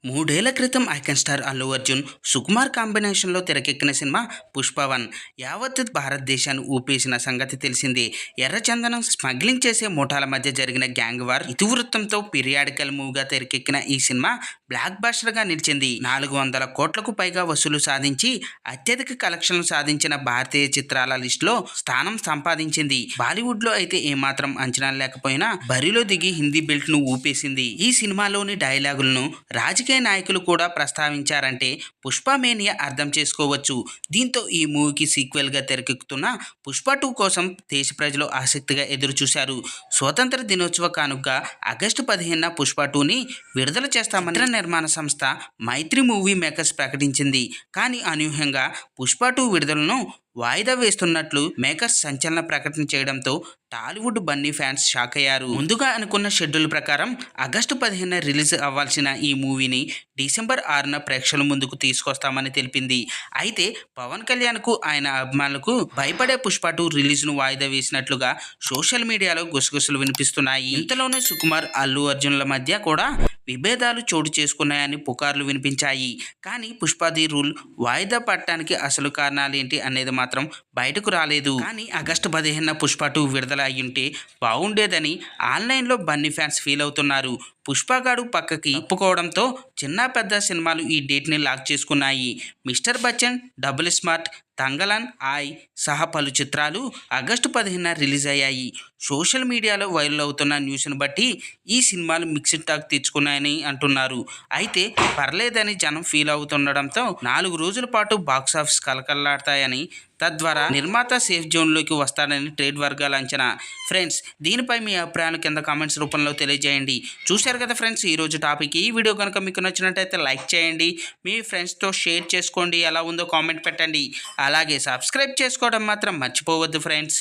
మూడేళ్ల క్రితం icon star Allu Arjun, Sukumar కాంబినేషన్లో తెరకెక్కిన సినిమా 'పుష్ప 1' యావత్ భారతదేశాన్ని ఊపేసిన సంగతి తెలిసిందే. ఎర్రచందనం స్మగ్లింగ్ చేసే ముఠాల మధ్య జరిగిన గ్యాంగ్ వార్ ఇతివృత్తంతో పీరియాడికల్ మూవీగా తెరకెక్కిన ఈ సినిమా బ్లాక్ బస్టర్గా నిలిచింది. 400 కోట్లకు పైగా వసూలు సాధించి అత్యధిక కలెక్షన్లు సాధించిన భారతీయ చిత్రాల లిస్టులో స్థానం సంపాదించింది. బాలీవుడ్లో అయితే ఏమాత్రం అంచనాలు లేకపోయినా బరిలో దిగి హిందీ బెల్ట్ను ఊపేసింది. ఈ సినిమాలోని డైలాగులను రాజకీయ నాయకులు కూడా ప్రస్తావించారంటే పుష్ప మేనియా అర్థం చేసుకోవచ్చు. దీంతో ఈ మూవీకి సీక్వెల్గా తెరకెక్కుతున్న పుష్ప 2 కోసం దేశ ప్రజలు ఆసక్తిగా ఎదురుచూశారు. స్వాతంత్ర దినోత్సవ కానుకగా ఆగస్టు 15న పుష్ప 2ని విడుదల చేస్తామని చిత్ర నిర్మాణ సంస్థ మైత్రి మూవీ మేకర్స్ ప్రకటించింది. కానీ అనూహ్యంగా పుష్ప 2 విడుదలను వాయిదా వేస్తున్నట్లు మేకర్స్ సంచలన ప్రకటన చేయడంతో టాలీవుడ్ బన్నీ ఫ్యాన్స్ షాక్ అయ్యారు. ముందుగా అనుకున్న షెడ్యూల్ ప్రకారం ఆగస్టు 15న రిలీజ్ అవ్వాల్సిన ఈ మూవీని డిసెంబర్ 6న ప్రేక్షకుల ముందుకు తీసుకొస్తామని తెలిపింది. అయితే పవన్ కళ్యాణ్కు ఆయన అభిమానులకు భయపడే పుష్ప 2 రిలీజ్ను వాయిదా వేసినట్లుగా సోషల్ మీడియాలో గుసగుసలు వినిపిస్తున్నాయి. ఇంతలోనే సుకుమార్, అల్లు అర్జున్ల మధ్య కూడా విభేదాలు చోటు చేసుకున్నాయని పుకార్లు వినిపించాయి. కానీ పుష్ప 'ది రూల్' వాయిదా పడటానికి అసలు కారణాలేంటి అనేది మాత్రం బయటకు రాలేదు. కానీ ఆగస్టు 15న పుష్ప 2 విడుదల అయ్యుంటే బాగుండేదని ఆన్లైన్లో బన్నీ ఫ్యాన్స్ ఫీల్ అవుతున్నారు. పుష్పగాడు పక్కకి తప్పుకోవడంతో చిన్న పెద్ద సినిమాలు ఈ డేట్ని లాక్ చేసుకున్నాయి. Mister Bachchan, double smart, Thangalaan, ఆయ్ సహా పలు చిత్రాలు ఆగస్టు 15న రిలీజ్ అయ్యాయి. సోషల్ మీడియాలో వైరల్ అవుతున్న న్యూస్ను బట్టి ఈ సినిమాలు మిక్స్డ్ టాక్ తెచ్చుకున్నాయని అంటున్నారు. అయితే పర్లేదని జనం ఫీల్ అవుతుండడంతో 4 రోజుల పాటు బాక్సాఫీస్ కలకల్లాడతాయని, తద్వారా నిర్మాత సేఫ్ జోన్లోకి వస్తాడని ట్రేడ్ వర్గాల అంచనా. ఫ్రెండ్స్, దీనిపై మీ అభిప్రాయాలు కింద కామెంట్స్ రూపంలో తెలియజేయండి. చూశారు కదా ఫ్రెండ్స్, ఈరోజు టాపిక్. ఈ వీడియో కనుక మీకు నచ్చినట్టయితే లైక్ చేయండి, మీ ఫ్రెండ్స్తో షేర్ చేసుకోండి, ఎలా ఉందో కామెంట్ పెట్టండి. అలాగే సబ్స్క్రైబ్ చేసుకోవడం మాత్రం మర్చిపోవద్దు ఫ్రెండ్స్.